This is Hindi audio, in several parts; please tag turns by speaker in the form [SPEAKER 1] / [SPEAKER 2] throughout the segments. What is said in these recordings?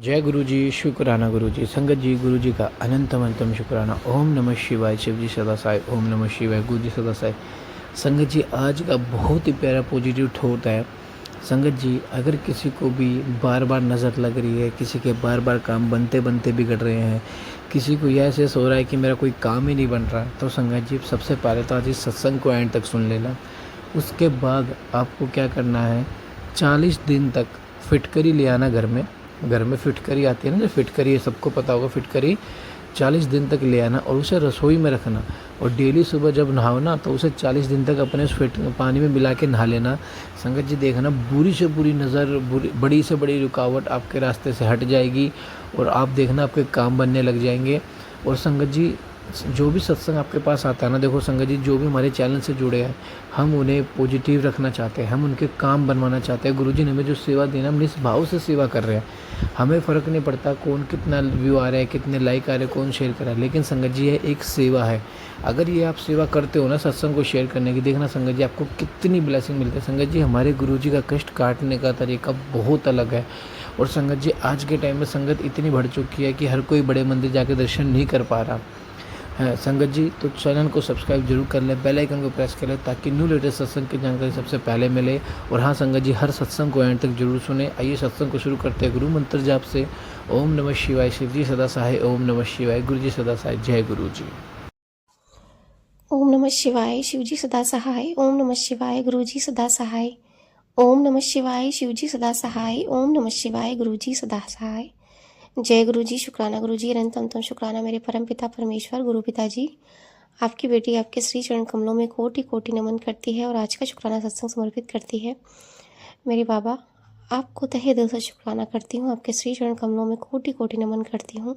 [SPEAKER 1] जय गुरु जी, शुक्राना गुरु जी, संगत जी, गुरु जी का अनंतम अनंतम शुक्राना। ओम नमः शिवाय, शिव जी सदा साई। ओम नमः शिवाय, गुरु जी सदा साई। संगत जी, आज का बहुत ही प्यारा पॉजिटिव थॉट है। संगत जी, अगर किसी को भी बार बार नज़र लग रही है, किसी के बार बार काम बनते बनते बिगड़ रहे हैं, किसी को यह ऐसे हो रहा है कि मेरा कोई काम ही नहीं बन रहा, तो संगत जी सबसे पहले तो आज इस सत्संग को एंड तक सुन लेना। उसके बाद आपको क्या करना है, 40 दिन तक फिटकरी ले आना घर में फिटकरी आती है ना, जो फिटकरी सबको पता होगा, फिटकरी 40 दिन तक ले आना और उसे रसोई में रखना। और डेली सुबह जब नहाओ ना, तो उसे 40 दिन तक अपने उस फिट पानी में मिला के नहा लेना। संगत जी देखना, बुरी से बुरी नज़र, बड़ी से बड़ी रुकावट आपके रास्ते से हट जाएगी और आप देखना आपके काम बनने लग जाएंगे। और संगत जी, जो भी सत्संग आपके पास आता है ना, देखो संगत जी, जो भी हमारे चैनल से जुड़े हैं, हम उन्हें पॉजिटिव रखना चाहते हैं, हम उनके काम बनवाना चाहते हैं। गुरुजी ने हमें जो सेवा देना, हम निस भाव से सेवा कर रहे हैं। हमें फ़र्क नहीं पड़ता कौन कितना व्यू आ रहा है, कितने लाइक आ रहे हैं, कौन शेयर कर रहा है, लेकिन संगत जी ये एक सेवा है। अगर ये आप सेवा करते हो ना, सत्संग को शेयर करने की, देखना संगत जी आपको कितनी ब्लेसिंग मिलती है। संगत जी, हमारे गुरुजी का कष्ट काटने का तरीका बहुत अलग है। और संगत जी, आज के टाइम में संगत इतनी बढ़ चुकी है कि हर कोई बड़े मंदिर जाके दर्शन नहीं कर पा रहा है। संगत जी, तो चैनल को सब्सक्राइब जरूर कर लें, बेल आइकन को प्रेस कर लें, ताकि न्यू लेटेस्ट सत्संग की जानकारी सबसे पहले मिले। और हाँ संगत जी, हर सत्संग को एंड तक जरूर सुने। आइए सत्संग को शुरू करते हैं गुरु मंत्र जाप से। ओम नमः शिवाय, शिव जी सदा सहाय। ओम नमः शिवाय, गुरु जी सदा सहाय। जय गुरु जी।
[SPEAKER 2] ओम नमः शिवाय, शिवजी सदा सहाय। ओम नमः शिवाय, गुरुजी सदा सहाय। ओम नमः शिवाय, शिवजी सदा सहाय। ओम नमः शिवाय, गुरुजी सदा सहाय। जय गुरुजी, शुक्राना गुरुजी, अनंत अनंतम शुक्राना मेरे परम पिता परमेश्वर गुरु पिताजी। आपकी बेटी आपके श्री चरण कमलों में कोटि कोटि नमन करती है और आज का शुक्राना सत्संग समर्पित करती है। मेरे बाबा, आपको तहे दिल से शुक्राना करती हूँ, आपके श्री चरण कमलों में कोटि कोटि नमन करती हूँ।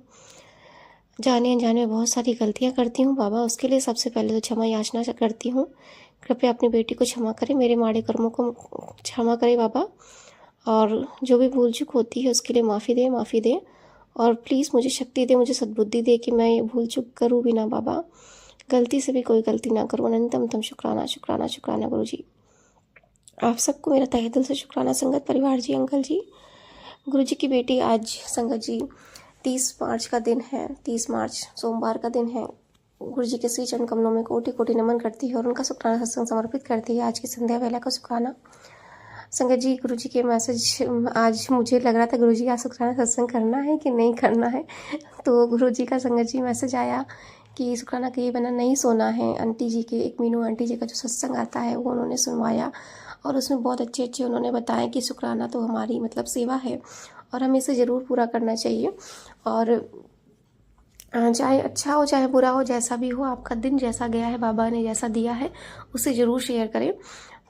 [SPEAKER 2] जाने अनजाने में बहुत सारी गलतियां करती हूँ बाबा, उसके लिए सबसे पहले तो क्षमा याचना करती हूँ। कृपया अपनी बेटी को क्षमा करें, मेरे माड़े कर्मों को क्षमा करें बाबा, और जो भी भूल चूक होती है उसके लिए माफ़ी दे। और प्लीज़ मुझे शक्ति दे, मुझे सद्बुद्धि दे कि मैं ये भूल चूक करूँ भी ना बाबा, गलती से भी कोई गलती ना करूँ। अनंतम तम शुक्राना शुक्राना शुक्राना गुरु जी। आप सबको मेरा तहे दिल से शुक्राना, संगत परिवार जी, अंकल जी। गुरु जी की बेटी आज संगत जी 30 मार्च का दिन है, 30 मार्च सोमवार का दिन है। गुरु जी के श्री चरण कमलों में कोटि कोटि नमन करती है और उनका शुक्राना सत्संग समर्पित करती है। आज की संध्या वेला का शुक्राना संगत जी, गुरु जी के मैसेज, आज मुझे लग रहा था गुरु जी का शुक्राना सत्संग करना है कि नहीं करना है, तो गुरु जी का संगत जी मैसेज आया कि शुक्राना किए बिना नहीं सोना है। आंटी जी के, एक मीनू आंटी जी का जो सत्संग आता है वो उन्होंने सुनवाया और उसमें बहुत अच्छे अच्छे उन्होंने बताया कि शुक्राना तो हमारी मतलब सेवा है और हमें इसे ज़रूर पूरा करना चाहिए। और चाहे अच्छा हो चाहे बुरा हो, जैसा भी हो, आपका दिन जैसा गया है, बाबा ने जैसा दिया है उसे ज़रूर शेयर करें।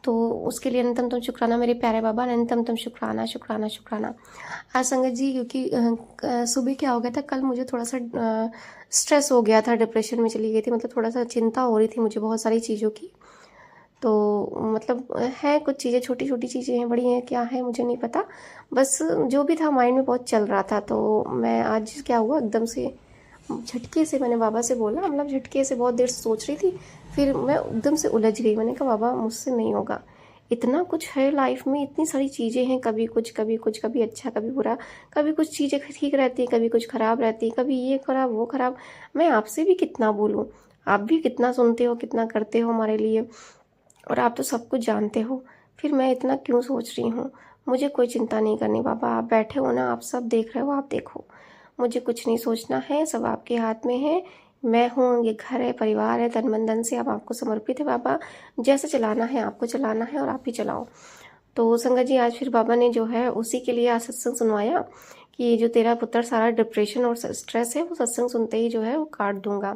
[SPEAKER 2] तो उसके लिए अनंतम तम शुक्राना मेरे प्यारे बाबा, अनंतम तम शुक्राना शुक्राना शुक्राना। आज संगत जी, क्योंकि सुबह क्या हो गया था, कल मुझे थोड़ा सा स्ट्रेस हो गया था, डिप्रेशन में चली गई थी, मतलब थोड़ा सा चिंता हो रही थी मुझे बहुत सारी चीज़ों की। तो मतलब है कुछ चीज़ें, छोटी छोटी चीज़ें हैं, बड़ी हैं, क्या है मुझे नहीं पता, बस जो भी था माइंड में बहुत चल रहा था। तो मैं आज क्या हुआ, एकदम से झटके से मैंने बाबा से बोला, मतलब झटके से, बहुत देर सोच रही थी, फिर मैं एकदम से उलझ गई। मैंने कहा बाबा मुझसे नहीं होगा, इतना कुछ है लाइफ में, इतनी सारी चीज़ें हैं, कभी कुछ कभी कुछ, कभी अच्छा कभी बुरा, कभी कुछ चीज़ें ठीक रहती, कभी कुछ ख़राब रहती, कभी ये खराब वो खराब। मैं आपसे भी कितना बोलूँ, आप भी कितना सुनते हो, कितना करते हो हमारे लिए, और आप तो सब कुछ जानते हो, फिर मैं इतना क्यों सोच रही हूँ। मुझे कोई चिंता नहीं करनी बाबा, आप बैठे हो ना, आप सब देख रहे हो, आप देखो, मुझे कुछ नहीं सोचना है, सब आपके हाथ में है। मैं हूँ, ये घर है, परिवार है, तन मन धन से अब आपको समर्पित है बाबा, जैसे चलाना है आपको चलाना है और आप ही चलाओ। तो संगत जी, आज फिर बाबा ने जो है उसी के लिए आज सत्संग सुनवाया कि जो तेरा पुत्र सारा डिप्रेशन और स्ट्रेस है वो सत्संग सुनते ही जो है वो काट दूंगा।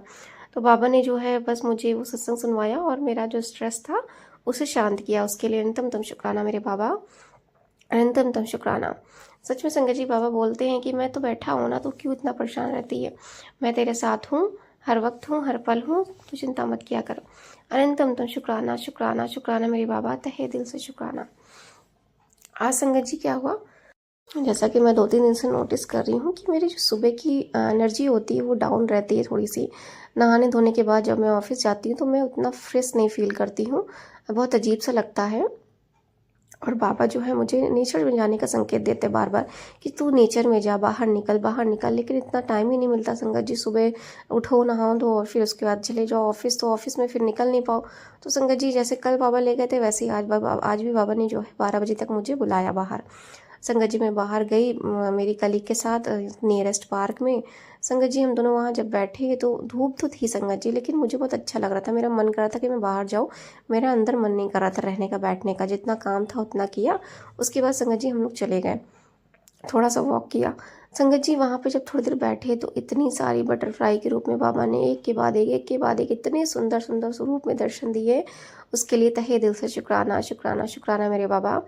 [SPEAKER 2] तो बाबा ने जो है बस मुझे वो सत्संग सुनवाया और मेरा जो स्ट्रेस था उसे शांत किया, उसके लिए अनंतम तम शुक्राना मेरे बाबा, अनंतम तम शुक्राना। सच में संगत जी, बाबा बोलते हैं कि मैं तो बैठा हूँ ना, तो क्यों इतना परेशान रहती है, मैं तेरे साथ हूँ, हर वक्त हूँ, हर पल हूँ, तो चिंता मत किया कर। अनंतम तम शुक्राना शुक्राना शुक्राना मेरे बाबा, तहे दिल से शुक्राना। आज संगत जी क्या हुआ, जैसा कि मैं 2-3 दिन से नोटिस कर रही हूँ कि मेरी जो सुबह की एनर्जी होती है वो डाउन रहती है थोड़ी सी। नहाने धोने के बाद जब मैं ऑफिस जाती हूँ तो मैं उतना फ्रेश नहीं फील करती हूँ, बहुत अजीब सा लगता है। और बाबा जो है मुझे नेचर में जाने का संकेत देते बार बार कि तू नेचर में जा, बाहर निकल बाहर निकल, लेकिन इतना टाइम ही नहीं मिलता संगत जी। सुबह उठो, नहाओ धो और फिर उसके बाद चले जाओ ऑफिस, तो ऑफिस में फिर निकल नहीं पाओ। तो संगत जी जैसे कल बाबा ले गए थे वैसे ही आज भी बाबा ने जो है 12 बजे तक मुझे बुलाया बाहर। संगत जी मैं बाहर गई मेरी कलीग के साथ नियरेस्ट पार्क में। संगत जी हम दोनों वहाँ जब बैठे तो धूप तो थी संगत जी, लेकिन मुझे बहुत अच्छा लग रहा था। मेरा मन कर रहा था कि मैं बाहर जाऊँ, मेरा अंदर मन नहीं कर रहा था रहने का बैठने का। जितना काम था उतना किया, उसके बाद संगत जी हम लोग चले गए, थोड़ा सा वॉक किया। संगत जी वहाँ पे जब थोड़ी देर बैठे तो इतनी सारी बटरफ्लाई के रूप में बाबा ने एक के बाद एक इतने सुंदर सुंदर स्वरूप में दर्शन दिए। उसके लिए तहे दिल से शुक्राना शुक्राना शुक्राना मेरे बाबा।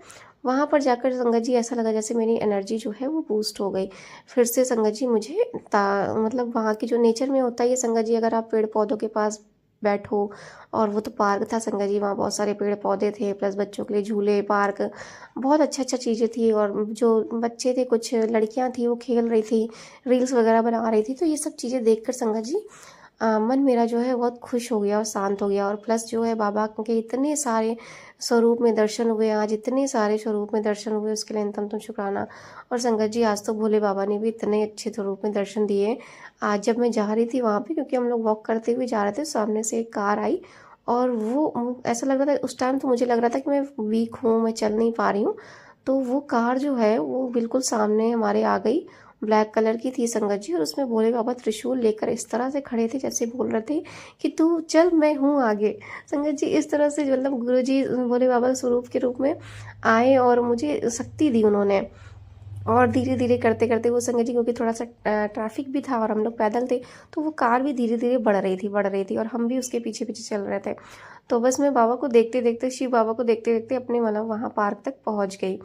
[SPEAKER 2] वहाँ पर जाकर संगत जी ऐसा लगा जैसे मेरी एनर्जी जो है वो बूस्ट हो गई फिर से। संगत जी मुझे मतलब वहाँ की जो नेचर में होता है ये संगत जी, अगर आप पेड़ पौधों के पास बैठो, और वो तो पार्क था संगत जी, वहाँ बहुत सारे पेड़ पौधे थे, प्लस बच्चों के लिए झूले, पार्क, बहुत अच्छा अच्छा चीज़ें थी। और जो बच्चे थे, कुछ लड़कियाँ थी, वो खेल रही थी, रील्स वगैरह बना रही थी। तो ये सब चीज़ें देखकर संगत जी मन मेरा जो है बहुत खुश हो गया और शांत हो गया। और प्लस जो है बाबा के इतने सारे स्वरूप में दर्शन हुए, आज इतने सारे स्वरूप में दर्शन हुए, उसके लिए अंतम शुक्राना। और संगत जी आज तो भोले बाबा ने भी इतने अच्छे स्वरूप में दर्शन दिए। आज जब मैं जा रही थी वहाँ पे, क्योंकि हम लोग वॉक करते हुए जा रहे थे, सामने से एक कार आई और वो ऐसा लग रहा था उस टाइम, तो मुझे लग रहा था कि मैं वीक हूँ, मैं चल नहीं पा रही हूँ। तो वो कार जो है वो बिल्कुल सामने हमारे आ गई, ब्लैक कलर की थी संगत जी, और उसमें भोले बाबा त्रिशूल लेकर इस तरह से खड़े थे जैसे बोल रहे थे कि तू चल, मैं हूँ आगे। संगत जी इस तरह से मतलब गुरु जी भोले बाबा स्वरूप के रूप में आए और मुझे शक्ति दी उन्होंने। और धीरे धीरे करते करते वो संगत जी, क्योंकि थोड़ा सा ट्रैफिक भी था और हम लोग पैदल थे, तो वो कार भी धीरे धीरे बढ़ रही थी और हम भी उसके पीछे पीछे चल रहे थे। तो बस मैं बाबा को देखते देखते, शिव बाबा को देखते देखते अपने मतलब वहाँ पार्क तक पहुँच गई।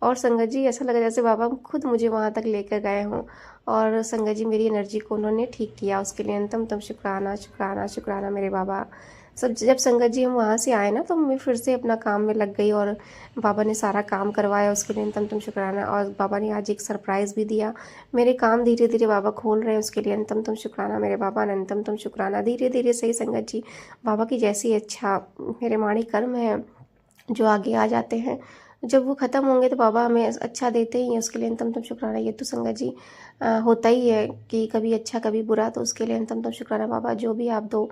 [SPEAKER 2] और संगत जी ऐसा लगा जैसे बाबा खुद मुझे वहाँ तक लेकर गए हों। और संगत जी मेरी एनर्जी को उन्होंने ठीक किया, उसके लिए अंतम शुक्राना शुक्राना शुक्राना मेरे बाबा। सब जब संगत जी हम वहाँ से आए ना, तो मैं फिर से अपना काम में लग गई और बाबा ने सारा काम करवाया, उसके लिए अंतम शुक्राना। और बाबा ने आज एक सरप्राइज़ भी दिया, मेरे काम धीरे धीरे बाबा खोल रहे हैं, उसके लिए अंतम शुक्राना मेरे बाबा, अंतम शुक्राना। धीरे धीरे सही संगत जी, बाबा की जैसी अच्छा मेरे माणी कर्म है जो आगे आ जाते हैं, जब वो ख़त्म होंगे तो बाबा हमें अच्छा देते ही हैं, उसके लिए अंतम शुक्राना। ये तो संगत जी होता ही है कि कभी अच्छा कभी बुरा, तो उसके लिए अंतम शुक्राना बाबा, जो भी आप दो।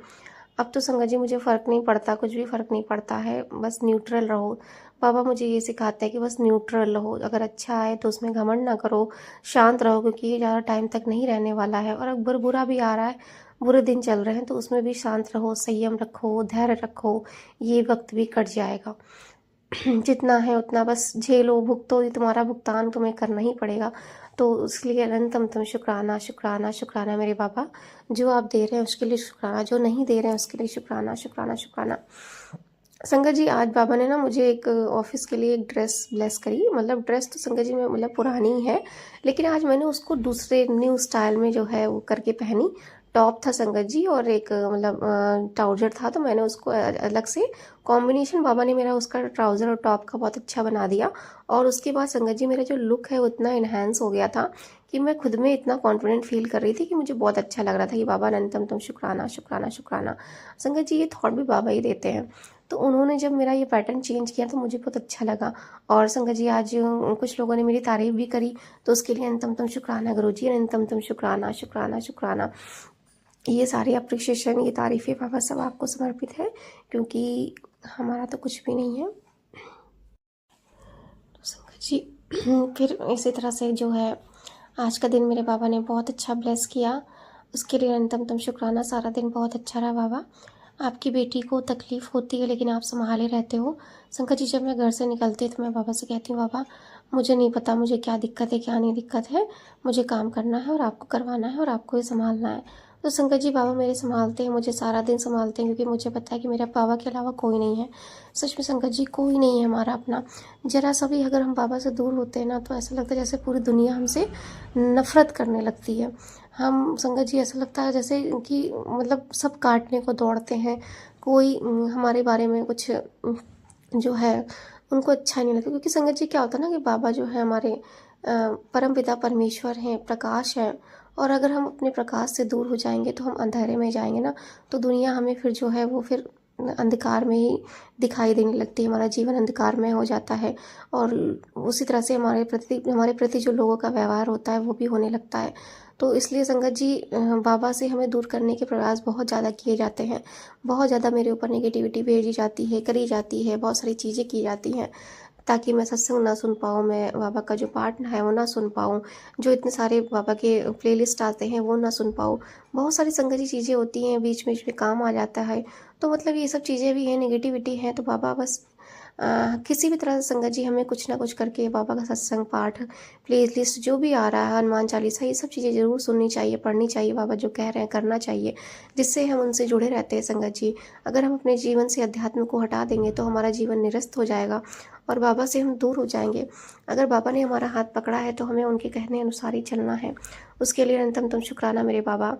[SPEAKER 2] अब तो संगत जी मुझे फ़र्क नहीं पड़ता, कुछ भी फ़र्क नहीं पड़ता है, बस न्यूट्रल रहो। बाबा मुझे ये सिखाते हैं कि बस न्यूट्रल रहो, अगर अच्छा आए तो उसमें घमंड ना करो, शांत रहो, क्योंकि ये ज़्यादा टाइम तक नहीं रहने वाला है। और अगर बुरा भी आ रहा है, बुरे दिन चल रहे हैं, तो उसमें भी शांत रहो, संयम रखो, धैर्य रखो, ये वक्त भी कट जाएगा। जितना है उतना बस झेलो, भुगतो, ये तुम्हारा भुगतान तुम्हें करना ही पड़ेगा। तो उसके लिए अनंतम शुक्राना शुक्राना शुक्राना मेरे बाबा, जो आप दे रहे हैं उसके लिए शुक्राना, जो नहीं दे रहे हैं उसके लिए शुक्राना शुक्राना शुक्राना। संगत जी आज बाबा ने ना मुझे एक ऑफिस के लिए एक ड्रेस ब्लेस करी, मतलब ड्रेस तो संगत जी में मतलब पुरानी ही है, लेकिन आज मैंने उसको दूसरे न्यू स्टाइल में जो है वो करके पहनी। टॉप था संगत जी और एक मतलब ट्राउज़र था, तो मैंने उसको अलग से कॉम्बिनेशन, बाबा ने मेरा उसका ट्राउज़र और टॉप का बहुत अच्छा बना दिया। और उसके बाद संगत जी मेरा जो लुक है वो इतना इन्हेंस हो गया था कि मैं खुद में इतना कॉन्फिडेंट फील कर रही थी कि मुझे बहुत अच्छा लग रहा था कि बाबा अनंतम तुम शुक्राना शुक्राना शुक्राना। संगत जी ये थॉट भी बाबा ही देते हैं, तो उन्होंने जब मेरा ये पैटर्न चेंज किया तो मुझे बहुत अच्छा लगा। और संगत जी आज कुछ लोगों ने मेरी तारीफ़ भी करी, तो उसके लिए अंतम शुक्राना गुरु जी, अंतम शुक्राना शुक्राना शुक्राना। ये सारी अप्रिशिएशन, ये तारीफ़ें बाबा सब आपको समर्पित है, क्योंकि हमारा तो कुछ भी नहीं है। तो संगत जी फिर इसी तरह से जो है आज का दिन मेरे बाबा ने बहुत अच्छा ब्लेस किया, उसके लिए अंतम शुक्राना। सारा दिन बहुत अच्छा रहा बाबा। आपकी बेटी को तकलीफ़ होती है लेकिन आप संभाले रहते हो। शंकर जी जब मैं घर से निकलती तो मैं बाबा से कहती हूँ, बाबा मुझे नहीं पता मुझे क्या दिक्कत है क्या नहीं दिक्कत है, मुझे काम करना है और आपको करवाना है और आपको ये संभालना है। तो शंकर जी बाबा मेरे संभालते हैं, मुझे सारा दिन संभालते हैं, क्योंकि मुझे पता है कि मेरे बाबा के अलावा कोई नहीं है। सच में शंकर जी कोई नहीं है हमारा अपना। ज़रा सा भी अगर हम बाबा से दूर होते हैं ना, तो ऐसा लगता है जैसे पूरी दुनिया हमसे नफ़रत करने लगती है। हम संगत जी ऐसा लगता है जैसे कि मतलब सब काटने को दौड़ते हैं, कोई हमारे बारे में कुछ जो है उनको अच्छा नहीं लगता। क्योंकि संगत जी क्या होता है ना कि बाबा जो है हमारे परमपिता परमेश्वर हैं, प्रकाश हैं, और अगर हम अपने प्रकाश से दूर हो जाएंगे तो हम अंधेरे में जाएंगे ना, तो दुनिया हमें फिर जो है वो फिर अंधकार में ही दिखाई देने लगती है, हमारा जीवन अंधकारमय हो जाता है और उसी तरह से हमारे प्रति जो लोगों का व्यवहार होता है वो भी होने लगता है। तो इसलिए संगत जी बाबा से हमें दूर करने के प्रयास बहुत ज़्यादा किए जाते हैं, बहुत ज़्यादा मेरे ऊपर नेगेटिविटी भेजी जाती है, करी जाती है, बहुत सारी चीज़ें की जाती हैं ताकि मैं सत्संग ना सुन पाऊँ, मैं बाबा का जो पाठ है वो ना सुन पाऊँ, जो इतने सारे बाबा के प्लेलिस्ट आते हैं वो ना सुन पाऊँ। बहुत सारी संगत जी चीज़ें होती हैं, बीच बीच में काम आ जाता है। तो मतलब ये सब चीज़ें भी हैं, नेगेटिविटी है, तो बाबा बस किसी भी तरह से संगत जी हमें कुछ ना कुछ करके बाबा का सत्संग पाठ प्लेलिस्ट जो भी आ रहा है, हनुमान चालीसा, ये सब चीज़ें ज़रूर सुननी चाहिए, पढ़नी चाहिए, बाबा जो कह रहे हैं करना चाहिए, जिससे हम उनसे जुड़े रहते हैं संगत जी। अगर हम अपने जीवन से अध्यात्म को हटा देंगे तो हमारा जीवन निरस्त हो जाएगा और बाबा से हम दूर हो जाएंगे। अगर बाबा ने हमारा हाथ पकड़ा है तो हमें उनके कहने अनुसार ही चलना है। उसके लिए अनंतम तुम शुक्राना मेरे बाबा,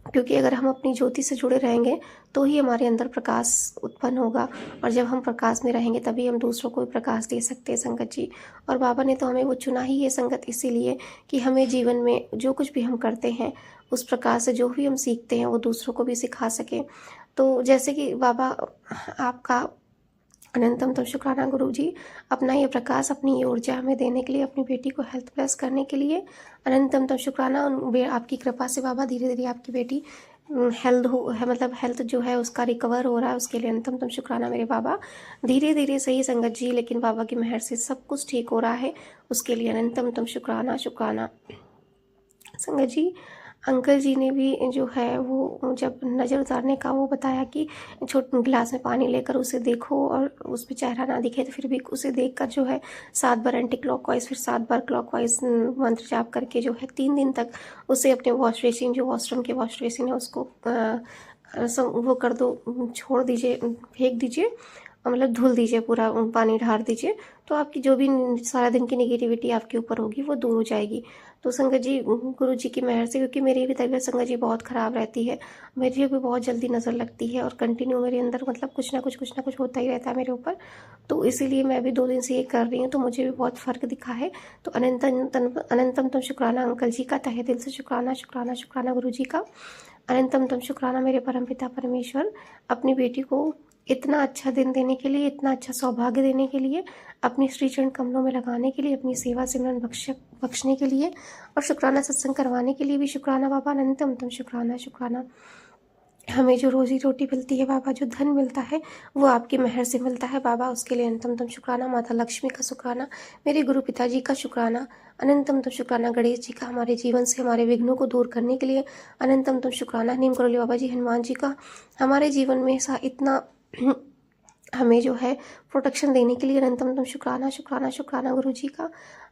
[SPEAKER 2] क्योंकि अगर हम अपनी ज्योति से जुड़े रहेंगे तो ही हमारे अंदर प्रकाश उत्पन्न होगा और जब हम प्रकाश में रहेंगे तभी हम दूसरों को भी प्रकाश दे सकते हैं संगत जी। और बाबा ने तो हमें वो चुना ही है संगत, इसीलिए कि हमें जीवन में जो कुछ भी हम करते हैं उस प्रकार से जो भी हम सीखते हैं वो दूसरों को भी सिखा सकें। तो जैसे कि बाबा आपका अनंतम तो शुक्राना गुरु जी, अपना ये प्रकाश, अपनी ये ऊर्जा हमें देने के लिए, अपनी बेटी को हेल्थ प्लस करने के लिए अनंतम तो शुक्राना। आपकी कृपा से बाबा धीरे धीरे आपकी बेटी हेल्थ हो है, मतलब हेल्थ जो है उसका रिकवर हो रहा है, उसके लिए अनंतम तुम शुक्राना मेरे बाबा। धीरे धीरे सही संगत जी, लेकिन बाबा की मेहर से सब कुछ ठीक हो रहा है, उसके लिए अनंतम तुम शुक्राना शुक्राना। संगत जी अंकल जी ने भी जो है वो जब नज़र उतारने का वो बताया कि छोटे गिलास में पानी लेकर उसे देखो और उसमें चेहरा ना दिखे तो फिर भी उसे देखकर जो है 7 बार एंटी क्लॉकवाइज फिर 7 बार क्लॉकवाइज मंत्र जाप करके जो है 3 दिन तक उसे अपने वॉश बेसिन, जो वॉशरूम के वॉश बेसिन है उसको वो कर दो, छोड़ दीजिए, फेंक दीजिए, मतलब धुल दीजिए, पूरा पानी ढार दीजिए, तो आपकी जो भी सारा दिन की नेगेटिविटी आपके ऊपर होगी वो दूर हो जाएगी। तो संगत जी गुरु जी की मेहर से, क्योंकि मेरी भी तबीयत संगत जी बहुत ख़राब रहती है, मेरी भी बहुत जल्दी नज़र लगती है और कंटिन्यू मेरे अंदर मतलब कुछ ना कुछ होता ही रहता है मेरे ऊपर, तो इसीलिए मैं भी 2 दिन से ये कर रही हूँ, तो मुझे भी बहुत फ़र्क दिखा है। तो अनंतम तुम शुक्राना अंकल जी का, तहे दिल से शुक्राना शुक्राना शुक्राना गुरु जी का। अनंतम तुम शुक्राना मेरे परमपिता परमेश्वर, अपनी बेटी को इतना अच्छा दिन देने के लिए, इतना अच्छा सौभाग्य देने के लिए, अपनी श्री चरण कमलों में लगाने के लिए, अपनी सेवा सिमरन बख्शने के लिए और शुक्राना सत्संग करवाने के लिए भी शुक्राना बाबा। अनंतम तुम शुक्राना शुक्राना। हमें जो रोजी रोटी मिलती है बाबा, जो धन मिलता है वो आपकी मेहर से मिलता है बाबा, उसके लिए अनंतम तुम शुक्राना। माता लक्ष्मी का शुक्राना, मेरे गुरु पिताजी का शुक्राना, अनंतम तुम शुक्राना। गणेश जी का हमारे जीवन से हमारे विघ्नों को दूर करने के लिए अनंतम तुम शुक्राना। नीम करोली बाबा जी, हनुमान जी का हमारे जीवन में इतना हमें जो है प्रोटेक्शन देने के लिए अनंतम तुम शुक्राना शुक्राना शुक्राना गुरु जी का।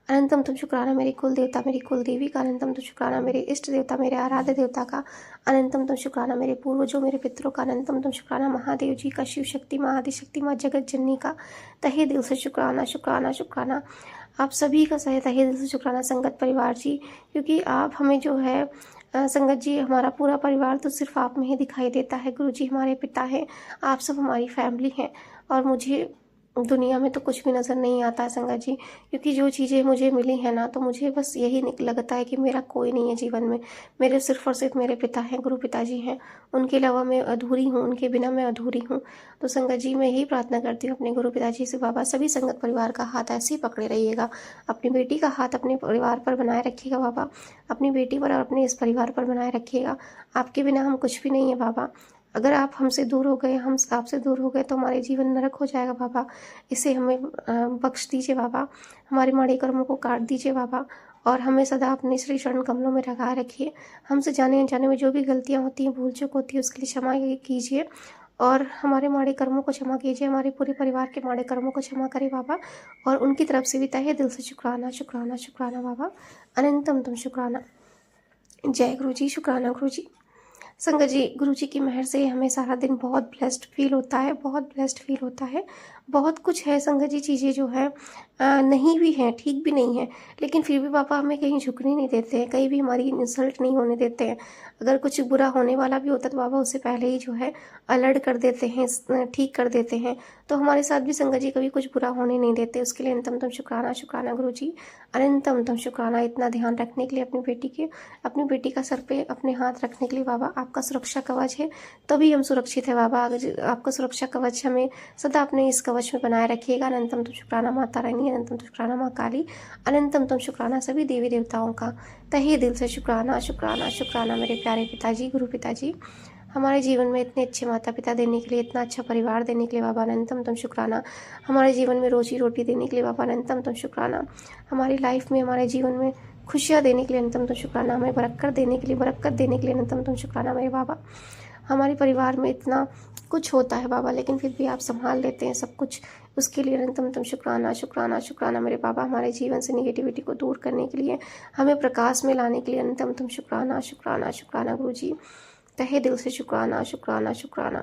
[SPEAKER 2] अनंतम तुम शुक्राना मेरे कुल देवता, मेरी कुल देवी का। अनंतम तुम शुक्राना मेरे इष्ट देवता, मेरे आराध्य देवता का। अनंतम तुम शुक्राना मेरे पूर्वजों, मेरे पितरों का। अनंतम तुम शुक्राना महादेव जी का, शिव शक्ति माँ, आदि शक्ति माँ, जगत जननी का। तहे दिल से शुक्राना शुक्राना शुक्राना। आप सभी का तहे दिल से शुक्राना संगत परिवार जी, क्योंकि आप हमें जो है संगत जी, हमारा पूरा परिवार तो सिर्फ आप में ही दिखाई देता है। गुरु जी हमारे पिता हैं, आप सब हमारी फैमिली हैं और मुझे दुनिया में तो कुछ भी नज़र नहीं आता है संगत जी, क्योंकि जो चीज़ें मुझे मिली हैं ना, तो मुझे बस यही लगता है कि मेरा कोई नहीं है जीवन में, मेरे सिर्फ और सिर्फ मेरे पिता हैं, गुरु पिताजी हैं, उनके अलावा मैं अधूरी हूँ, उनके बिना मैं अधूरी हूँ। तो संगत जी मैं यही प्रार्थना करती हूँ अपने गुरु पिताजी से, बाबा सभी संगत परिवार का हाथ ऐसे ही पकड़े रहिएगा, अपनी बेटी का हाथ अपने परिवार पर बनाए रखिएगा बाबा, अपनी बेटी पर और अपने इस परिवार पर बनाए रखिएगा। आपके बिना हम कुछ भी नहीं है बाबा, अगर आप हमसे दूर हो गए, हम आपसे दूर हो गए तो हमारे जीवन नरक हो जाएगा बाबा। इसे हमें बख्श दीजिए बाबा, हमारे माड़े कर्मों को काट दीजिए बाबा और हमें सदा अपने श्री चरण कमलों में लगाए रखिए। हमसे जाने अनजाने में जो भी गलतियाँ होती हैं, भूल चूक होती है, उसके लिए क्षमा कीजिए और हमारे माड़े कर्मों को क्षमा कीजिए, हमारे पूरे परिवार के माड़े कर्मों को क्षमा करें बाबा। और उनकी तरफ से भी तहे दिल से शुक्राना शुक्राना शुक्राना बाबा। अनंतम तुम शुक्राना। जय गुरु जी, शुक्राना गुरु जी। संगत जी गुरु जी की मेहर से हमें सारा दिन बहुत ब्लेस्ड फील होता है, बहुत ब्लेस्ड फील होता है। बहुत कुछ है संगत जी, चीज़ें जो है नहीं भी हैं, ठीक भी नहीं है, लेकिन फिर भी पापा हमें कहीं झुकने नहीं देते हैं, कहीं भी हमारी इंसल्ट नहीं होने देते हैं। अगर कुछ बुरा होने वाला भी होता है तो पापा उससे पहले ही जो है अलर्ट कर देते हैं, ठीक कर देते हैं। तो हमारे साथ भी संगत जी कभी कुछ बुरा होने नहीं देते। उसके लिए अनंतम शुक्राना, शुक्राना गुरु जी, अनंतम शुक्राना। इतना ध्यान रखने के लिए अपनी बेटी का सर पे अपने हाथ रखने के लिए बाबा, आपका सुरक्षा कवच है, तभी हम सुरक्षित है बाबा। अगर आपका सुरक्षा कवच हमें सदा अपने इस कवच में बनाए रखिएगा। अनंतम शुक्राना माता रानी, अनंतम शुक्राना माँ काली, अनंतम शुक्राना सभी देवी देवताओं का तहे दिल से शुक्राना, शुक्राना, शुक्राना मेरे प्यारे पिताजी, गुरु पिताजी, हमारे जीवन में इतने अच्छे माता पिता देने के लिए, इतना अच्छा परिवार देने के लिए बाबा, अनंतम शुक्राना। हमारे जीवन में रोजी रोटी देने के लिए बाबा, अनंतम शुक्राना। हमारी लाइफ में, हमारे जीवन में खुशियाँ देने के लिए अनंतम शुक्राना। हमें बरकत देने के लिए अनंतम शुक्राना मेरे बाबा। हमारे परिवार में इतना कुछ होता है बाबा, लेकिन फिर भी आप संभाल लेते हैं सब कुछ, उसके लिए अनंतम शुक्राना, शुक्राना, शुक्राना मेरे बाबा। हमारे जीवन से निगेटिविटी को दूर करने के लिए, हमें प्रकाश में लाने के लिए अनंतम शुक्राना, शुक्राना, शुक्राना गुरु जी, तहे दिल से शुक्राना, शुक्राना, शुक्राना।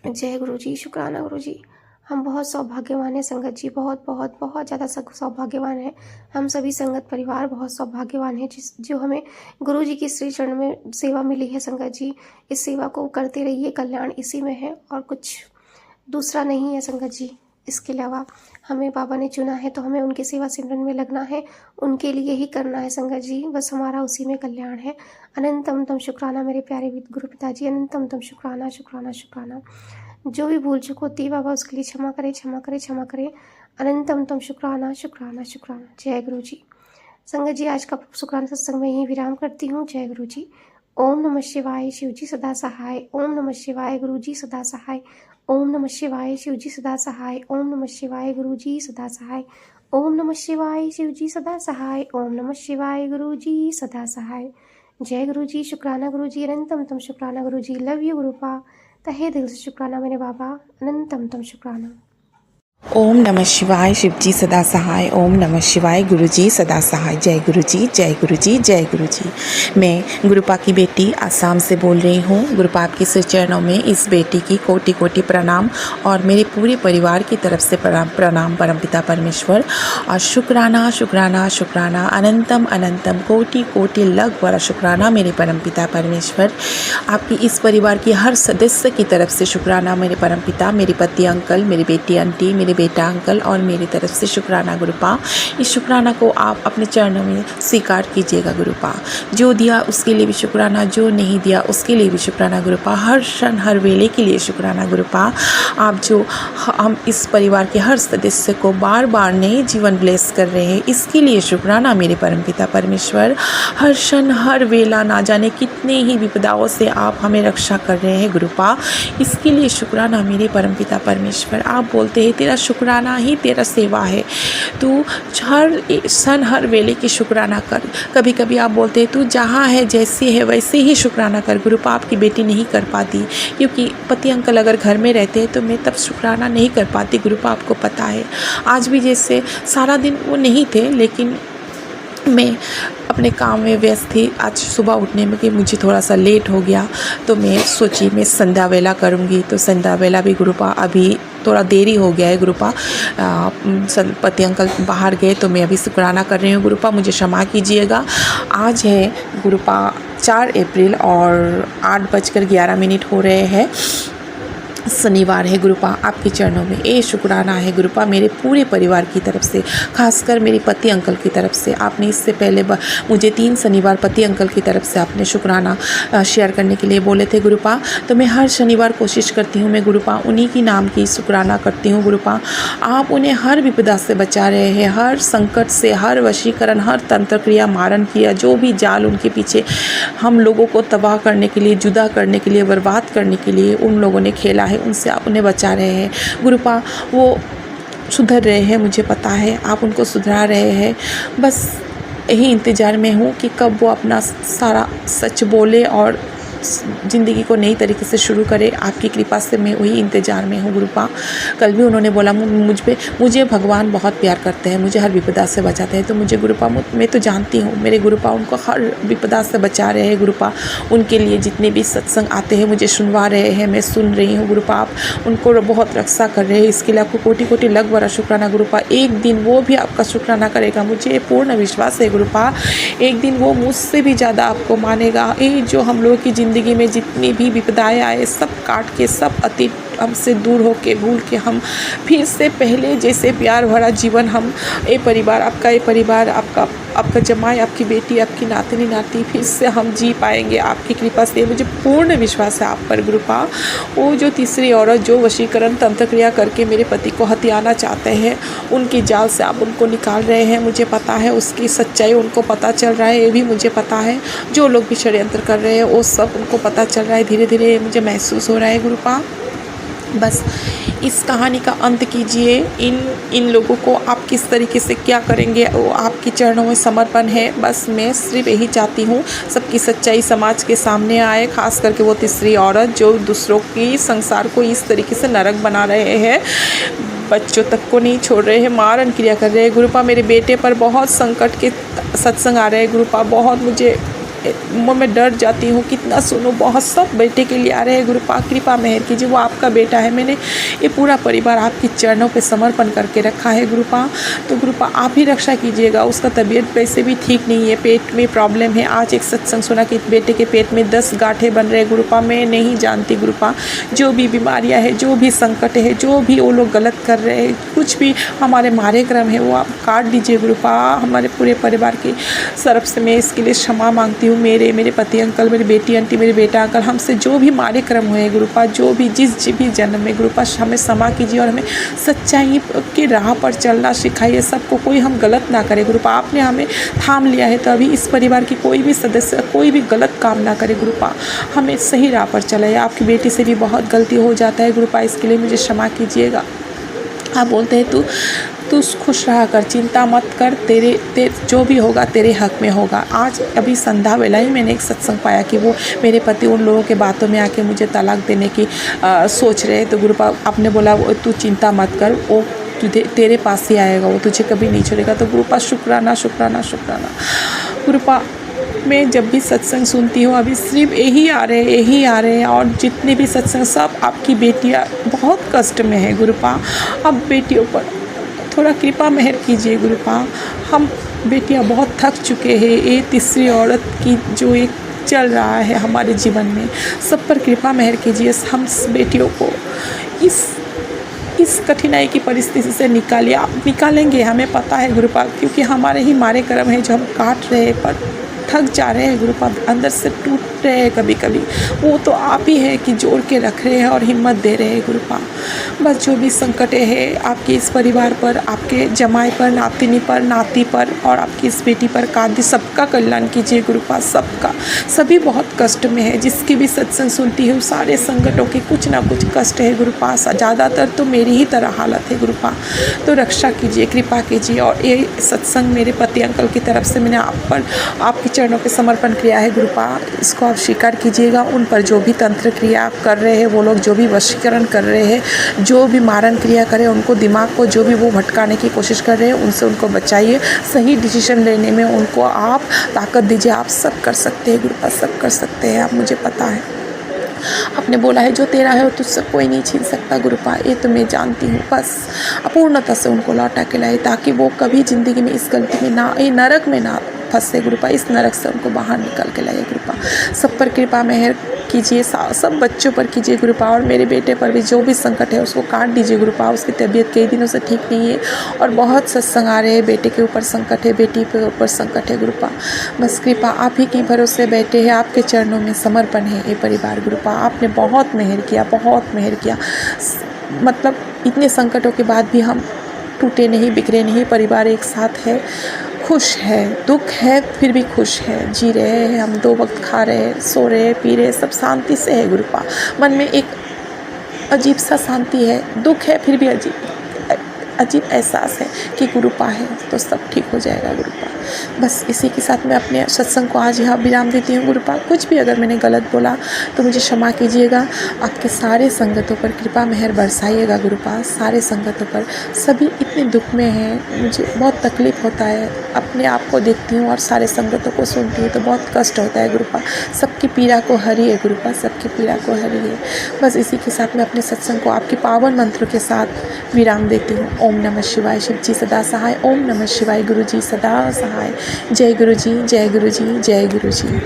[SPEAKER 2] जय गुरु जी, शुक्राना गुरु जी। हम बहुत सौभाग्यवान हैं संगत जी, बहुत बहुत बहुत ज़्यादा सौभाग्यवान हैं। हम सभी संगत परिवार बहुत सौभाग्यवान हैं जो हमें गुरु जी की श्री चरण में सेवा मिली है संगत जी। इस सेवा को करते रहिए, कल्याण इसी में है और कुछ दूसरा नहीं है संगत जी। इसके अलावा हमें बाबा ने चुना है तो हमें उनकी सेवा सिमरन में लगना है, उनके लिए ही करना है संगत जी, बस हमारा उसी में कल्याण है। अनंतम शुक्राना मेरे प्यारे गुरु पिताजी, अनंतम शुक्राना, शुक्राना, शुक्राना। जो भी भूल चूक होती है बाबा उसके लिए क्षमा करें, क्षमा करें, क्षमा करें। अनंतम शुक्राना, शुक्राना, शुक्राना। जय गुरु जी। संगत जी, आज का शुक्राना सत्संग में यहीं विराम करती हूँ। जय गुरु जी। ओम नमः शिवाय, शिव जी सदा सहाय। ओम नमः शिवाय, गुरु जी सदा सहाय। ओम नमः शिवाय, शिव जी सदा सहाय। ओम नमः शिवाय, गुरु जी सदा सहाय। ओम नमः शिवाय, शिव जी सदा सहाय। ओम नमः शिवाय, गुरु जी सदा सहाय। जय गुरु जी। शुक्राना गुरु जी, अनंतम शुक्राना गुरु जी। लव यू गुरुपा, तहे दिल से शुक्राना मेरे बाबा, अनंतम शुक्राना।
[SPEAKER 3] ओम नमः शिवाय, शिव जी सदा सहाय। ओम नमः शिवाय, गुरु जी सदा सहाय। जय गुरु जी, जय गुरु जी, जय गुरु जी। मैं गुरुपा की बेटी आसाम से बोल रही हूँ। गुरुपा के श्री चरणों में इस बेटी की कोटि कोटि प्रणाम और मेरे पूरे परिवार की तरफ से प्रणाम परमपिता परमेश्वर। और शुक्राना, शुक्राना, शुक्राना, अनंतम अनंतम कोटि कोटि लख बड़ा शुक्राना मेरे परमपिता परमेश्वर। आपकी इस परिवार की हर सदस्य की तरफ से शुक्राना मेरे परमपिता, मेरे पति अंकल, मेरी बेटी आंटी, मेरे बेटा अंकल और मेरी तरफ से शुक्राना गुरुपा। इस शुक्राना को आप अपने चरणों में स्वीकार कीजिएगा गुरुपा। जो दिया उसके लिए भी शुक्राना, जो नहीं दिया उसके लिए भी शुक्राना गुरुपा। हर क्षण हर वेले के लिए शुक्राना गुरुपा। आप जो हम इस परिवार के हर सदस्य को बार बार नए जीवन ब्लेस कर रहे हैं, इसके लिए शुक्राना मेरे परमपिता परमेश्वर। हर क्षण हर वेला ना जाने कितने ही विपदाओं से आप हमें रक्षा कर रहे हैं गुरुपा, इसके लिए शुक्राना मेरे परमपिता परमेश्वर। आप बोलते हैं तेरा शुक्राना ही तेरा सेवा है, तू हर क्षण हर वेले की शुक्राना कर। कभी कभी आप बोलते हैं तू जहाँ है जैसी है वैसे ही शुक्राना कर। गुरुपा आपकी बेटी नहीं कर पाती क्योंकि पति अंकल अगर घर में रहते हैं तो मैं तब शुक्राना नहीं कर पाती गुरुपा, आपको पता है। आज भी जैसे सारा दिन वो नहीं थे लेकिन मैं अपने काम में व्यस्त थी। आज सुबह उठने में कि मुझे थोड़ा सा लेट हो गया तो मैं सोची मैं संध्या वेला करूँगी, तो संध्या वेला भी गुरुपा अभी थोड़ा देरी हो गया है गुरुपा। पति अंकल बाहर गए तो मैं अभी शुक्राना कर रही हूँ गुरुपा, मुझे क्षमा कीजिएगा। आज है गुरुपा 4 अप्रैल और 8:11 हो रहे हैं, शनिवार है गुरुपा। आपके चरणों में ये शुक्राना है गुरुपा मेरे पूरे परिवार की तरफ से, खासकर मेरे पति अंकल की तरफ से। आपने इससे पहले मुझे 3 शनिवार पति अंकल की तरफ से आपने शुक्राना शेयर करने के लिए बोले थे गुरुपा, तो मैं हर शनिवार कोशिश करती हूँ मैं गुरुपा उन्हीं की नाम की शुक्राना करती हूँ गुरुपा। आप उन्हें हर विपदा से बचा रहे हैं, हर संकट से, हर वशीकरण, हर तंत्र क्रिया मारन किया, जो भी जाल उनके पीछे हम लोगों को तबाह करने के लिए, जुदा करने के लिए, बर्बाद करने के लिए उन लोगों ने खेला है, उनसे आप उन्हें बचा रहे हैं गुरुपा। वो सुधर रहे हैं, मुझे पता है आप उनको सुधरा रहे हैं। बस यही इंतज़ार में हूँ कि कब वो अपना सारा सच बोले और ज़िंदगी को नई तरीके से शुरू करें। आपकी कृपा से मैं वही इंतज़ार में हूँ गुरुपा। कल भी उन्होंने बोला मुझे भगवान बहुत प्यार करते हैं, मुझे हर विपदा से बचाते हैं। तो मुझे गुरुपा मैं तो जानती हूँ मेरे गुरुपा उनको हर विपदा से बचा रहे हैं गुरुपा। उनके लिए जितने भी सत्संग आते हैं मुझे सुनवा रहे हैं, मैं सुन रही हूँ गुरुपा। आप उनको बहुत रक्षा कर रहे हैं, इसके लिए आपको कोटि कोटि लख बड़ा शुक्राना गुरुपा। एक दिन वो भी आपका शुक्राना करेगा, मुझे पूर्ण विश्वास है गुरुपा। एक दिन वो मुझसे भी ज़्यादा आपको मानेगा। ये जो हम लोगों की ज़िंदगी में जितनी भी विपदाएं आए सब काट के, सब अतीत हमसे दूर होके भूल के हम फिर से पहले जैसे प्यार भरा जीवन हम ये परिवार आपका जमाई, आपकी बेटी, आपकी नातनी नाती फिर से हम जी पाएंगे आपकी कृपा से। मुझे पूर्ण विश्वास है आप पर गुरुपा। वो जो तीसरी औरत जो वशीकरण तंत्र क्रिया करके मेरे पति को हथियाना चाहते हैं, उनकी जाल से आप उनको निकाल रहे हैं, मुझे पता है। उसकी सच्चाई उनको पता चल रहा है, ये भी मुझे पता है। जो लोग भी षड्यंत्र कर रहे हैं वो सब उनको पता चल रहा है, धीरे धीरे मुझे महसूस हो रहा है गुरुपा। बस इस कहानी का अंत कीजिए। इन लोगों को आप किस तरीके से क्या करेंगे वो आपके चरणों में समर्पण है। बस मैं सिर्फ यही चाहती हूँ सबकी सच्चाई समाज के सामने आए, खास करके वो तीसरी औरत जो दूसरों की संसार को इस तरीके से नरक बना रहे हैं, बच्चों तक को नहीं छोड़ रहे हैं, मारण क्रिया कर रहे हैं गुरुपा। मेरे बेटे पर बहुत संकट के सत्संग आ रहे हैं गुरुपा। बहुत मैं डर जाती हूँ, कितना सुनूँ, बहुत सब बेटे के लिए आ रहे हैं गुरुपा। कृपा मेहर कीजिए, वो आपका बेटा है। मैंने ये पूरा परिवार आपके चरणों पे समर्पण करके रखा है गुरुपा। तो गुरुपा आप ही रक्षा कीजिएगा। उसका तबीयत वैसे भी ठीक नहीं है, पेट में प्रॉब्लम है। आज एक सत्संग सुना कि बेटे के पेट में 10 गांठें बन रहे हैं गुरुपा। मैं नहीं जानती गुरुपा, जो भी बीमारियाँ है, जो भी संकट है, जो भी वो लोग गलत कर रहे हैं, कुछ भी हमारे मारे क्रम है वो आप काट दीजिए गुरुपा। हमारे पूरे परिवार की तरफ से मैं इसके लिए क्षमा मांगती हूँ। मेरे पति अंकल, मेरी बेटी आंटी, मेरे बेटा अंकल, हमसे जो भी मारे क्रम हुए गुरुपा, जो भी जिस भी जन्म में गुरुपा हमें क्षमा कीजिए और हमें सच्चाई की राह पर चलना सिखाइए। सबको कोई हम गलत ना करें गुरुपा। आपने हमें थाम लिया है तो अभी इस परिवार की कोई भी सदस्य कोई भी गलत काम ना करे गुरुपा, हमें सही राह पर चलाइए। आपकी बेटी से भी बहुत गलती हो जाता है गुरुपा, इसके लिए मुझे क्षमा कीजिएगा। आप बोलते हैं तू खुश रहा कर, चिंता मत कर, तेरे जो भी होगा तेरे हक में होगा। आज अभी संध्या वेला ही मैंने एक सत्संग पाया कि वो मेरे पति उन लोगों के बातों में आके मुझे तलाक देने की सोच रहे हैं। तो गुरुपा आपने बोला तू चिंता मत कर, वो तेरे पास ही आएगा, वो तुझे कभी नहीं छोड़ेगा। तो गुरुपा शुक्राना शुक्राना शुक्राना गुरुपा। मैं जब भी सत्संग सुनती हूँ अभी सिर्फ यही आ रहे हैं और जितने भी सत्संग सब आपकी बेटियाँ बहुत कष्ट में है गुरुपा। अब बेटियों पर थोड़ा कृपा मेहर कीजिए गुरुपा। हम बेटियाँ बहुत थक चुके हैं। ये तीसरी औरत की जो एक चल रहा है हमारे जीवन में, सब पर कृपा मेहर कीजिए। हम बेटियों को इस कठिनाई की परिस्थिति से निकालिए। आप निकालेंगे, हमें पता है गुरुपा, क्योंकि हमारे ही मारे कर्म है जो हम काट रहे हैं, पर थक जा रहे हैं गुरुपा, अंदर से टूट रहे हैं कभी कभी। वो तो आप ही है कि जोड़ के रख रहे हैं और हिम्मत दे रहे हैं गुरुपा। बस जो भी संकटें हैं आपके इस परिवार पर, आपके जमाई पर, नातिनी पर, नाती पर और आपकी इस बेटी पर काट दी, सबका कल्याण कीजिए गुरुपा। सबका, सभी बहुत कष्ट में है। जिसकी भी सत्संग सुनती है सारे संकटों के कुछ ना कुछ कष्ट है गुरुपा। ज़्यादातर तो मेरी ही तरह हालत है गुरुपा। तो रक्षा कीजिए, कृपा कीजिए। और ये सत्संग मेरे पति अंकल की तरफ से मैंने आपके चरणों पे समर्पण किया है गुरुपा। इसको आप स्वीकार कीजिएगा। उन पर जो भी तंत्र क्रिया आप कर रहे हैं, वो लोग जो भी वशीकरण कर रहे हैं, जो भी मारण क्रिया करें, उनको दिमाग को जो भी वो भटकाने की कोशिश कर रहे हैं उनसे उनको बचाइए। सही डिसीजन लेने में उनको आप ताकत दीजिए। आप सब कर सकते हैं गुरुपा, सब कर सकते हैं आप, मुझे पता है। आपने बोला है जो तेरा है वो तुझसे कोई नहीं छीन सकता गुरुपा, ये तो मैं जानती हूँ। बस अपूर्णता से उनको लौटा के लाए ताकि वो कभी ज़िंदगी में इस गलती में ना, ये नरक में ना फंसे गुरुपा। इस नरक से उनको बाहर निकाल के लाइए गुरुपा। सब पर कृपा मेहर कीजिए, सब बच्चों पर कीजिए गुरुपा। और मेरे बेटे पर भी जो भी संकट है उसको काट दीजिए गुरुपा। उसकी तबीयत कई दिनों से ठीक नहीं है और बहुत सत्संग आ रहे हैं। बेटे के ऊपर संकट है, बेटी के ऊपर संकट है गुरुपा। बस कृपा आप ही के भरोसे बैठे हैं, आपके चरणों में समर्पण है ये परिवार गुरुपा। आपने बहुत मेहर किया, बहुत मेहर किया। मतलब इतने संकटों के बाद भी हम टूटे नहीं, बिखरे नहीं, परिवार एक साथ है, खुश है। दुख है फिर भी खुश है, जी रहे हैं हम, 2 वक्त खा रहे हैं, सो रहे हैं, पी रहे हैं, सब शांति से है गुरुपा। मन में एक अजीब सा शांति है। दुख है फिर भी अजीब एहसास है कि गुरुपा है तो सब ठीक हो जाएगा गुरुपा। बस इसी के साथ मैं अपने सत्संग को आज यहाँ विराम देती हूँ गुरुपा। कुछ भी अगर मैंने गलत बोला तो मुझे क्षमा कीजिएगा। आपके सारे संगतों पर कृपा मेहर बरसाइएगा गुरुपा, सारे संगतों पर। सभी इतने दुख में हैं, मुझे बहुत तकलीफ़ होता है, अपने आप को देखती हूँ और सारे संगतों को सुनती हूँ तो बहुत कष्ट होता है गुरुपा। सबकी पीड़ा को हरिए गुरुपा, सबकी पीड़ा को हरिए। बस इसी के साथ मैं अपने सत्संग को आपके पावन मंत्रों के साथ विराम देती हूँ। ओम नमः शिवाय, शिव जी सदा सहाय। ओम नमः शिवाय, गुरु जी सदा सहाय। जय गुरु जी, जय गुरु जी, जय गुरु जी।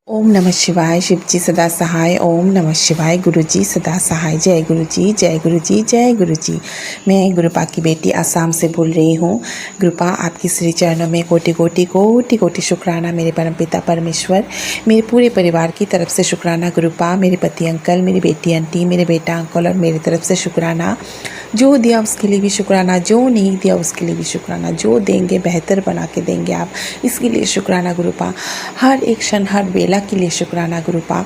[SPEAKER 3] ओम नमः शिवाय, शिव जी सदा सहाय। ओम नमः शिवाय, गुरु जी सदा सहाय। जय गुरु जी, जय गुरु जी, जय गुरु जी। मैं गुरुपा की बेटी आसाम से बोल रही हूँ। गुरुपा आपकी श्री चरणों में कोटि कोटि कोटि कोटि शुक्राना मेरे परमपिता परमेश्वर। मेरे पूरे परिवार की तरफ से शुक्राना गुरुपा। मेरे पति अंकल, मेरी बेटी आंटी, मेरे बेटा अंकल और मेरी तरफ से शुक्राना। जो दिया उसके लिए भी शुक्राना, जो नहीं दिया उसके लिए भी शुक्राना। जो देंगे बेहतर बना के देंगे आप, इसके लिए शुक्राना गुरुपा। हर एक क्षण हर बेला के लिए शुक्राना गुरुपा।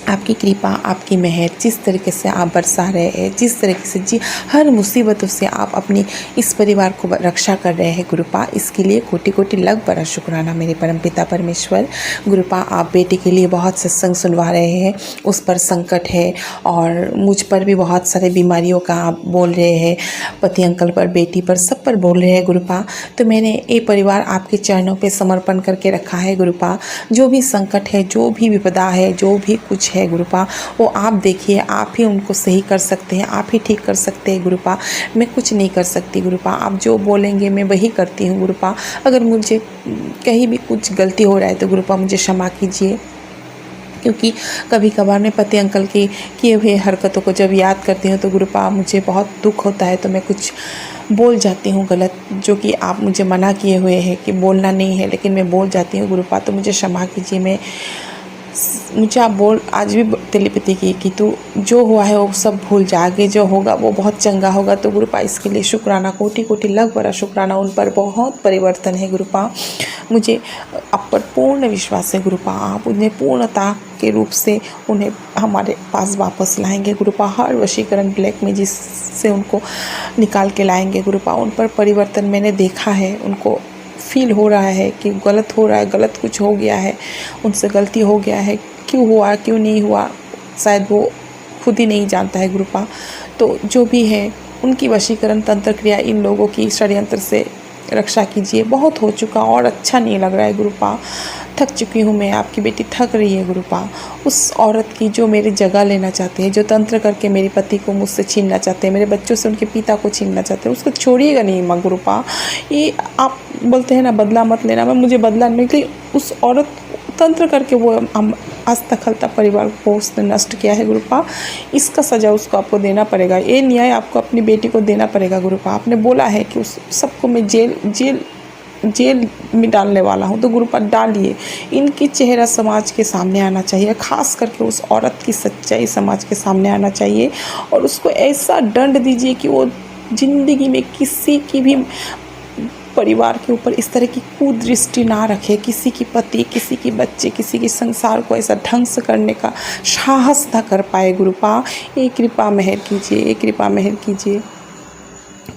[SPEAKER 3] आपकी कृपा, आपकी मेहर जिस तरीके से आप बरसा रहे हैं, जिस तरीके से जी हर मुसीबतों से आप अपनी इस परिवार को रक्षा कर रहे हैं गुरुपा, इसके लिए कोटि कोटि लग बड़ा शुक्राना मेरे परमपिता परमेश्वर। गुरुपा आप बेटे के लिए बहुत सत्संग सुनवा रहे हैं, उस पर संकट है और मुझ पर भी बहुत सारे बीमारियों का आप बोल रहे हैं, पति अंकल पर, बेटी पर, सब पर बोल रहे हैं गुरुपा। तो मैंने ये परिवार आपके चरणों पे समर्पण करके रखा है गुरुपा। जो भी संकट है, जो भी विपदा है, जो भी कुछ है गुरुपा, वो आप देखिए, आप ही उनको सही कर सकते हैं, आप ही ठीक कर सकते हैं गुरुपा। मैं कुछ नहीं कर सकती गुरुपा, आप जो बोलेंगे मैं वही करती हूँ गुरुपा। अगर मुझे कहीं भी कुछ गलती हो रहा है तो गुरुपा मुझे क्षमा कीजिए, क्योंकि कभी कभार मैं पति अंकल की किए हुए हरकतों को जब याद करती हूँ तो गुरुपा मुझे बहुत दुख होता है, तो मैं कुछ बोल जाती हूँ गलत, जो कि आप मुझे मना किए हुए हैं कि बोलना नहीं है, लेकिन मैं बोल जाती हूँ गुरुपा। तो मुझे क्षमा कीजिए। मुझे आप बोल आज भी तेलीपति की कि तू जो हुआ है वो सब भूल जा, आगे जो होगा वो बहुत चंगा होगा। तो गुरुपा इसके लिए शुक्राना, कोटि कोटि लग बड़ा शुक्राना। उन पर बहुत परिवर्तन है गुरुपा। मुझे आप पर पूर्ण विश्वास है गुरुपा। आप उन्हें पूर्णता के रूप से उन्हें हमारे पास वापस लाएंगे गुरुपा। हर वशीकरण ब्लैक मैजिक से उनको निकाल के लाएंगे गुरुपा। उन पर परिवर्तन मैंने देखा है, उनको फील हो रहा है कि गलत हो रहा है, गलत कुछ हो गया है, उनसे गलती हो गया है। क्यों हुआ, क्यों नहीं हुआ, शायद वो खुद ही नहीं जानता है गुरुपा। तो जो भी है उनकी वशीकरण तंत्र क्रिया, इन लोगों की षड्यंत्र से रक्षा कीजिए। बहुत हो चुका और अच्छा नहीं लग रहा है गुरुपा। थक चुकी हूँ मैं, आपकी बेटी थक रही है गुरुपा। उस औरत की जो मेरी जगह लेना चाहते हैं, जो तंत्र करके मेरे पति को मुझसे छीनना चाहते हैं, मेरे बच्चों से उनके पिता को छीनना चाहते हैं, उसको छोड़िएगा नहीं माँ गुरुपा। ये आप बोलते हैं ना बदला मत लेना, मैं मुझे बदला नहीं, लेकिन उस औरत तंत्र करके वो हम आज तक खलता परिवार को उसने नष्ट किया है गुरुपा। इसका सज़ा उसको आपको देना पड़ेगा, ये न्याय आपको अपनी बेटी को देना पड़ेगा गुरुपा। आपने बोला है कि उस सबको मैं जेल में डालने वाला हूँ, तो गुरुपा डालिए। इनकी चेहरा समाज के सामने आना चाहिए, खास करके उस औरत की सच्चाई समाज के सामने आना चाहिए, और उसको ऐसा दंड दीजिए कि वो ज़िंदगी में किसी की भी परिवार के ऊपर इस तरह की कुदृष्टि ना रखे, किसी की पति, किसी की बच्चे, किसी के संसार को ऐसा ढंग से करने का साहस ना कर पाए गुरुपा। ये कृपा मेहर कीजिए, ये कृपा मेहर कीजिए।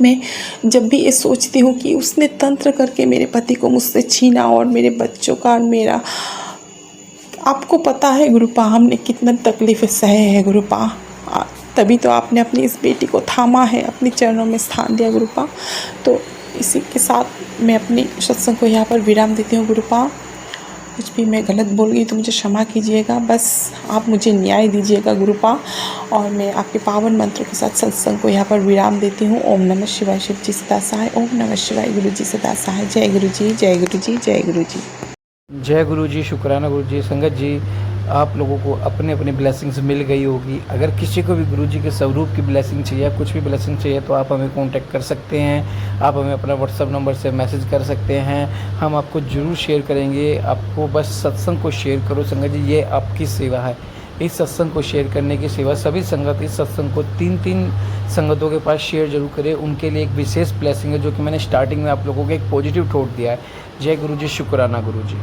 [SPEAKER 3] मैं जब भी ये सोचती हूँ कि उसने तंत्र करके मेरे पति को मुझसे छीना और मेरे बच्चों का और मेरा, आपको पता है गुरुपा हमने कितना तकलीफ़ें सहे हैं गुरुपा। तभी तो आपने अपनी इस बेटी को थामा है, अपने चरणों में स्थान दिया गुरुपा। तो इसी के साथ मैं अपनी सत्संग को यहाँ पर विराम देती हूँ गुरुपा। कुछ भी मैं गलत बोल गई तो मुझे क्षमा कीजिएगा, बस आप मुझे न्याय दीजिएगा गुरुपा। और मैं आपके पावन मंत्रों के साथ सत्संग को यहाँ पर विराम देती हूँ। ओम नमः शिवाय, शिव जी सदा सहाय। ओम नमः शिवाय, गुरु जी सदा सहाय। जय गुरु जी, जय गुरु जी, जय गुरु जी।
[SPEAKER 1] जय गुरु जी, शुक्राना गुरु जी। संगत जी, आप लोगों को अपने अपने ब्लेसिंग्स मिल गई होगी। अगर किसी को भी गुरु जी के स्वरूप की ब्लेसिंग चाहिए, कुछ भी ब्लेसिंग चाहिए, तो आप हमें कांटेक्ट कर सकते हैं। आप हमें अपना व्हाट्सअप नंबर से मैसेज कर सकते हैं, हम आपको ज़रूर शेयर करेंगे। आपको बस सत्संग को शेयर करो संगत जी, ये आपकी सेवा है। इस सत्संग को शेयर करने की सेवा सभी संगत इस सत्संग को 3 संगतों के पास शेयर जरूर करें। उनके लिए एक विशेष ब्लेसिंग है, जो कि मैंने स्टार्टिंग में आप लोगों को एक पॉजिटिव थॉट दिया है। जय गुरु जी, शुक्राना गुरु जी।